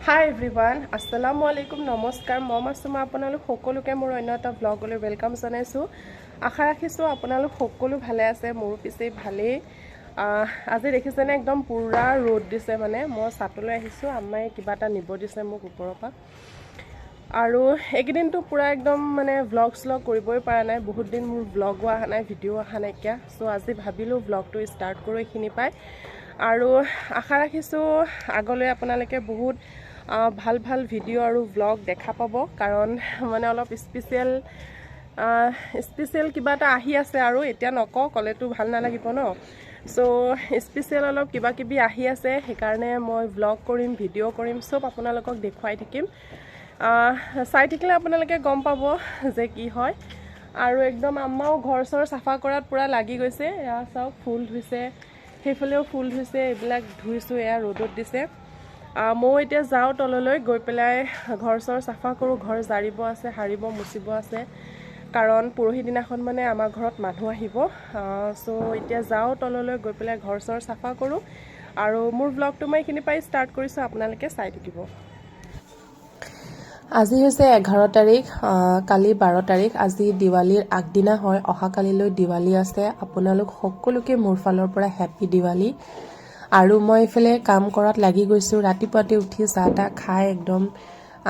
Hi everyone, Assalamualaikum, নমস্কাৰ মই মাছুমা আপোনালোক সকলোকে মোৰ অন্য এটা ব্লগলৈ ওয়েলকাম জনাইছো আশা ৰাখিছো আপোনালোক সকলো ভালে আছে মোৰ পিছে ভালে আজি দেখিছেনে একদম পুৰা ৰ'দ দিছে মানে মই সাতলৈ আহিছো আম্মাই কিবা এটা নিব দিছে মোক ওপৰৰ পৰা আৰু একদিনটো পুৰা একদম মানে ব্লগ কৰিবই পৰা নাই বহুত দিন মোৰ ব্লগো আহা নাই ভিডিও আহা নাই কিয়া সো আজি ভাবিলো ব্লগটো স্টাৰ্ট কৰো এখিনি পাই আৰু আশা ৰাখিছো আগলৈ আপোনালোকে বহুত ভাল ভাল ভিডিও আৰু ব্লগ দেখা পাব কাৰণ মানে অলপ স্পেশাল কিবা এটা আহি আছে আৰু এতিয়া নক কলেটো ভাল নালাগিব ন সো স্পেশাল অলপ কিবা কিবি আহি আছে সেইকাৰণে মই ব্লগ কৰিম ভিডিও কৰিম সব আপোনালোকক দেখুৱাই থাকিম চাই থাকিলে আপোনালোকে গম পাব যে কি হয় আৰু একদম আম্মাও ঘৰচৰ সাফা কৰাত পুৰা লাগি গৈছে এয়া সব ফুল ধুইছে হেফলেও ফুল ধুইছে এইবিলাক ধুইছো এয়া ৰ'দত দিছে মই এতিয়া যাও তললৈ গৈ পেলাই ঘৰচৰ সাফা কৰো ঘৰ জাৰিব আছে হাৰিব মুচিব আছে কাৰণ পৰহি দিনাখন মানে আমাৰ ঘৰত মানুহ আহিব সো এতিয়া যাও তললৈ গৈ পেলাই ঘৰচৰ সাফা কৰো আৰু মোৰ ব্লগটো মই এখিনি পাই স্টাৰ্ট কৰিছো আপোনালোকে চাই থাকিব আজি হৈছে 11 তাৰিখ কালি 12 তাৰিখ আজি দিৱালীৰ আগদিনা হয় অহা কালিলৈ দিৱালী আছে আপোনালোক সকলোকে মোৰ ফালৰ পৰা হ্যাপি দিৱালী আৰু মই ইফালে কাম কৰাত লাগি গৈছো ৰাতিপুৱাতে উঠি চাহটা খাই একদম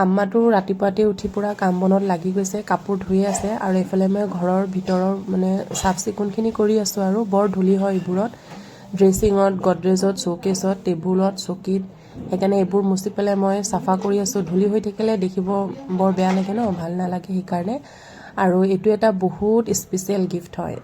আম্মাটো ৰাতিপুৱাতে উঠি পুৰা কাম বনত লাগি গৈছে কাপোৰ ধুই আছে আৰু ইফালে মই ঘৰৰ ভিতৰৰ মানে সাফ চিকুণখিনি কৰি আছো আৰু বৰ ধুলি হয় ইবোৰত ড্ৰেছিঙত গডৰেজত শোকেছত টেবুলত চকীত সেইকাৰণে এইবোৰ মুছি পেলাই মই সাফা কৰি আছো ধুলি হৈ থাকিলে দেখিব বৰ বেয়া লাগে ন ভাল নালাগে সেইকাৰণে আৰু এটো এটা বহুত স্পেশাল গিফট হয়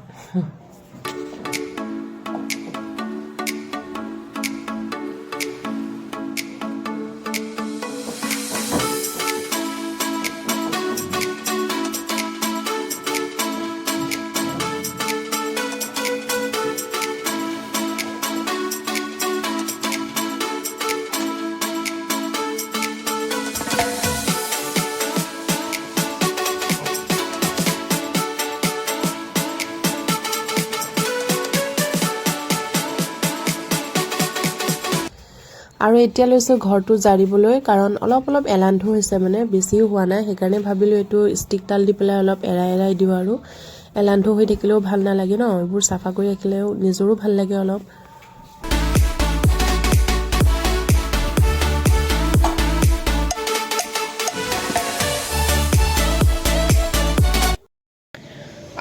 আৰু এতিয়া লৈছো ঘৰটো জাৰিবলৈ কাৰণ অলপ এলান্ধু হৈছে মানে বেছিও হোৱা নাই সেইকাৰণে ভাবিলো এটো ষ্টিকডাল দি পেলাই অলপ এৰাই দিও আৰু এলান্ধু হৈ থাকিলেও ভাল নালাগে ন এইবোৰ সাফা কৰি ৰাখিলেও নিজৰো ভাল লাগে অলপ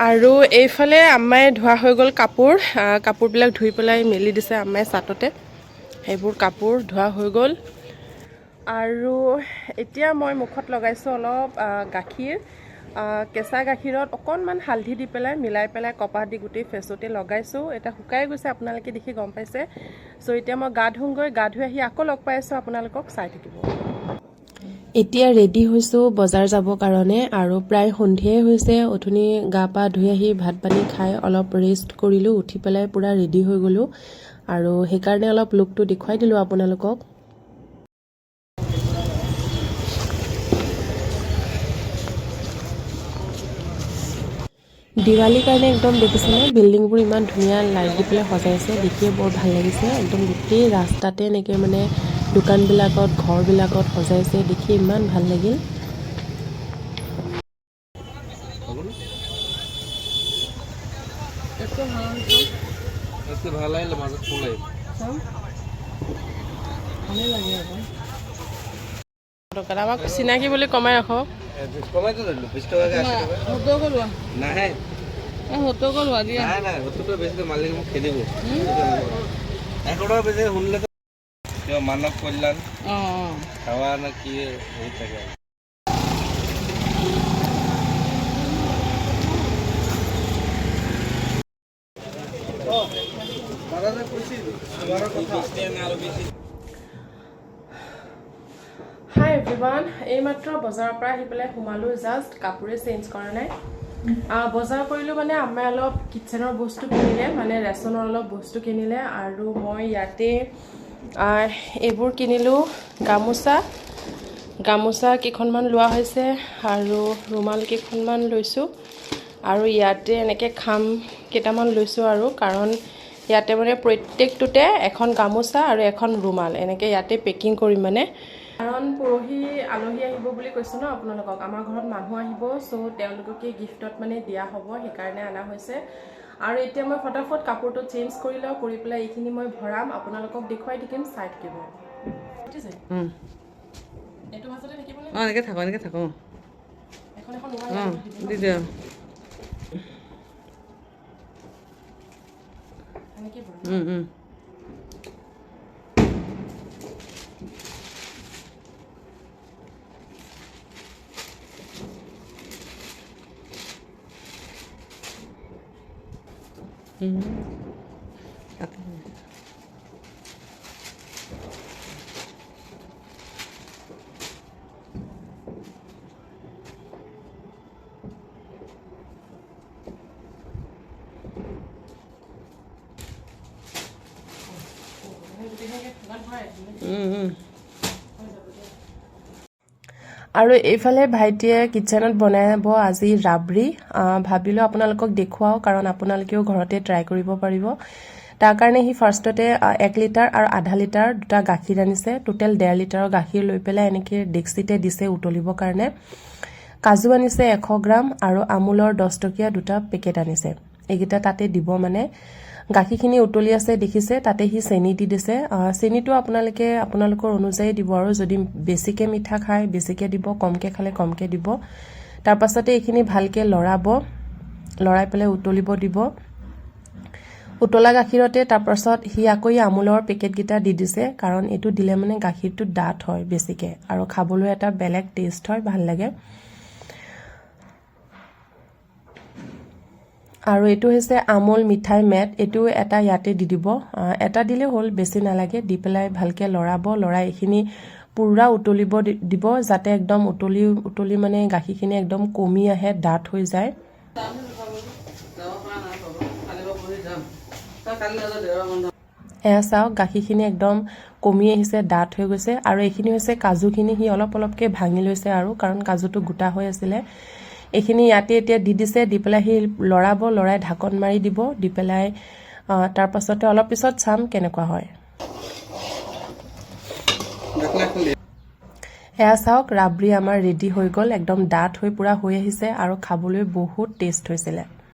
আৰু এইফালে আম্মাই ধোৱা হৈ গল কাপোৰবিলাক ধুই পেলাই মেলি দিছে আম্মাই সাততে এইবোৰ কাপোৰ ধোৱা হৈ গল আৰু এতিয়া মই মুখত লগাইছো অলপ গাখীৰ কেঁচা গাখীৰত অকনমান হালধি দি পেলাই মিলাই পেলাই কপাহ দি গুটি ফেছতে লগাইছো এটা শুকাই গৈছে আপোনালোকে দেখি গম পাইছে সো এতিয়া মই গা ধুই আহি আকৌ লগ পাই আছো আপোনালোকক চাই থাকিব এতিয়া ৰেডি হৈছো বজাৰ যাব কাৰণে আৰু প্ৰায় সন্ধিয়াই হৈছে অথনি গা পা ধুই আহি ভাত পানী খাই অলপ ৰেষ্ট কৰিলো উঠি পেলাই পুৰা ৰেডি হৈ গলো আৰু সেইকাৰণে অলপ লুকটো দেখুৱাই দিলো আপোনালোকক দিৱালীৰ কাৰণে একদম দেখিছেনে বিল্ডিংবোৰ ইমান ধুনীয়া লাইট দি পেলাই সজাইছে দেখিয়ে বৰ ভাল লাগিছে একদম গোটেই ৰাস্তাতে নেকে মানে দোকানবিলাকত ঘৰবিলাকত সজাইছে দেখি ইমান ভাল লাগিল ভাল লাগিল মাজত ফুল আহিল ভালে লাগে আকৌ আমাক চিনাকি বুলি কমাই ৰাখক কমাইতো দিলো 20 টাকা 80 টাকা হতো গলোৱা নাই হতো গলোৱা দিয়া নাই হতো বেছি মালিক মোক খেদিব 1 টাকা বেছি শুনলে তো মানৱ কল্যাণ খাওয়া না কি এই থাকে দাদা কইছি তোমাৰ কথা না আৰ বেশি হাই এভৰিৱান এই মাত্ৰ বজাৰৰ পৰা আহি পেলাই সোমালো জাস্ট কাপোৰে চেঞ্জ কৰা নাই বজাৰ কৰিলো মানে আম্মাই অলপ কিচেনৰ বস্তু কিনিলে মানে ৰেচনৰ অলপ বস্তু কিনিলে আৰু মই ইয়াতে এইবোৰ কিনিলো গামোচা কেইখনমান লোৱা হৈছে আৰু ৰুমাল কেইখনমান লৈছো আৰু ইয়াতে এনেকে খাম কেইটামান লৈছো আৰু কাৰণ ইয়াতে মানে প্ৰত্যেকটোতে এখন গামোচা আৰু এখন ৰুমাল এনেকে ইয়াতে পেকিং কৰি মানে কাৰণ পৰহি আলহী আহিব বুলি কৈছো ন আপোনালোকক, আমাৰ ঘৰত মানুহ আহিব, চ' তেওঁলোককে গিফ্টত মানে দিয়া হ'ব, সেইকাৰণে অনা হৈছে। আৰু এতিয়া মই ফটাফট কাপোৰটো চেঞ্জ কৰি লওঁ, কৰি পেলাই এইখিনি মই ভৰাম, আপোনালোকক দেখুৱাই থাকিম, চাই থাকিব। এইটো ভাজতে থাকিবনে? এনেকৈ থাকোঁ এখন এখন দি দিয়া। এনেকৈ ভৰাম। আৰু এইফালে ভাইটিয়ে কিটচেনত বনাব আজি ৰাবৰি। ভাবিলোঁ আপোনালোকক দেখুৱাওঁ, কাৰণ আপোনালোকেও ঘৰতে ট্ৰাই কৰিব পাৰিব। তাৰ কাৰণে সি ফাৰ্ষ্টতে 1 লিটাৰ আৰু আধা লিটাৰ দুটা গাখীৰ আনিছে, টোটেল 1.5 লিটাৰৰ গাখীৰ লৈ পেলাই এনেকৈ ডেক্সিতে দিছে উতলিবৰ কাৰণে। কাজু আনিছে 100 গ্ৰাম আৰু আমুলৰ 10 টকীয়া দুটা পেকেট আনিছে, এইকেইটা তাতে দিব। মানে গাখীৰখিনি উতলি আছে দেখিছে, তাতে সি চেনি দি দিছে। চেনিটো আপোনালোকৰ অনুযায়ী দিব, আৰু যদি বেছিকৈ মিঠা খায় বেছিকৈ দিব, কমকৈ খালে কমকৈ দিব। তাৰপাছতে এইখিনি ভালকৈ লৰাই পেলাই উতলিব দিব। উতলা গাখীৰতে তাৰপাছত সি আকৌ আমুলৰ পেকেটকেইটা দি দিছে, কাৰণ এইটো দিলে মানে গাখীৰটো ডাঠ হয় বেছিকৈ, আৰু খাবলৈ এটা বেলেগ টেষ্ট হয়, ভাল লাগে। আৰু এইটো হৈছে আমুল মিঠাই মেট, এইটো এটা ইয়াতে দি দিব, এটা দিলে হ'ল, বেছি নালাগে। দি পেলাই ভালকৈ লৰাই এইখিনি পুৰা উতলিব দিব, যাতে একদম উতলি মানে গাখীৰখিনি একদম কমি আহে, ডাঠ হৈ যায়। এয়া চাওক, গাখীৰখিনি একদম কমি আহিছে, ডাঠ হৈ গৈছে। আৰু এইখিনি হৈছে কাজুখিনি, সি অলপ অলপকৈ ভাঙি লৈছে, আৰু কাৰণ কাজুটো গোটা হৈ আছিলে। এইখিনি ইয়াতে এতিয়া দি দিছে, দি পেলাই সি লৰাই ঢাকন মাৰি দিব, দি পেলাই তাৰপাছতে অলপ পিছত চাম কেনেকুৱা হয়। এয়া চাওক, ৰাবৰি আমাৰ ৰেডি হৈ গ'ল, একদম ডাঠ হৈ পুৰা হৈ আহিছে, আৰু খাবলৈ বহুত টেষ্ট হৈছিলে।